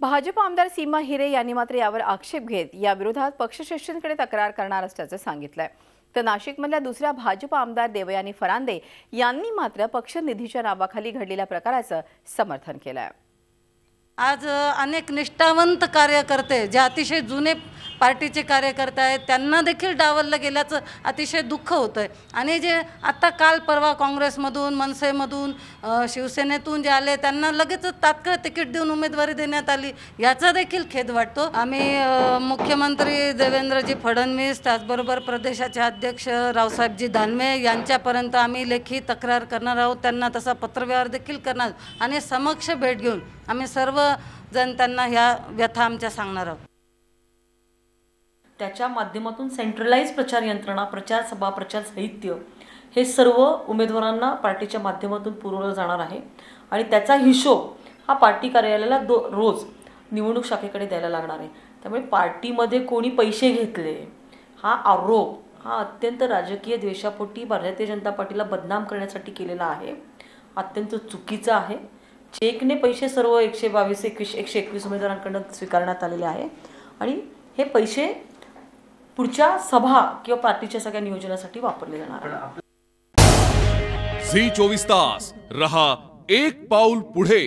भाजप आमदार सीमा हिरे यांनी मात्र यावर आक्षेप घेत या विरोधात पक्षश्रेष्ठींकडे तक्रार करणार असल्याचं सांगितलंय। तर नाशिकमधल्या दुसऱ्या भाजप आमदार देवयानी फरांदे यांनी मात्र पक्ष निधीच्या नावाखाली घडलेल्या प्रकाराचं समर्थन केलंय। आज अनेक निष्ठावंत कार्यकर्ते जे अतिशय जुने पार्टीचे कार्यकर्ते आहेत त्यांना देखील डावललं गेल्याचं अतिशय दुःख होतंय। आणि जे आता काल परवा काँग्रेसमधून मनसेमधून शिवसेनेतून जे आले त्यांना लगेच तात्काळ तिकीट देऊन उमेदवारी देण्यात आली, याचा देखील खेद वाटतो। आम्ही मुख्यमंत्री देवेंद्रजी फडणवीस त्याचबरोबर प्रदेशाचे अध्यक्ष रावसाहेबजी दानवे यांच्यापर्यंत आम्ही लेखी तक्रार करणार आहोत, त्यांना तसा पत्रव्यवहार देखील करणार आणि समक्ष भेट घेऊन आम्ही सर्व जण त्यांना ह्या व्यथा आमच्या सांगणार आहोत। त्याच्या माध्यमातून सेंट्रलाइज प्रचार यंत्रणा, प्रचार सभा, प्रचार साहित्य हे सर्व उमेदवारांना पार्टीच्या माध्यमातून पुरवलं जाणार आहे आणि त्याचा हिशोब हा पार्टी कार्यालयाला रोज निवडणूक शाखेकडे द्यायला लागणार आहे। त्यामुळे पार्टीमध्ये कोणी पैसे घेतले हा आरोप हा अत्यंत राजकीय द्वेषापोटी भारतीय जनता पार्टीला बदनाम करण्यासाठी केलेला आहे, अत्यंत चुकीचा आहे। चेकने पैसे सर्व 121 उमेदवारांकडून स्वीकारण्यात आलेले आहे आणि हे पैसे पुढच्या सभा किंवा पार्टीच्या सगळ्या नियोजनासाठी वापरले जाणार आहेत। झी 24 तास रहा एक पाऊल पुढे।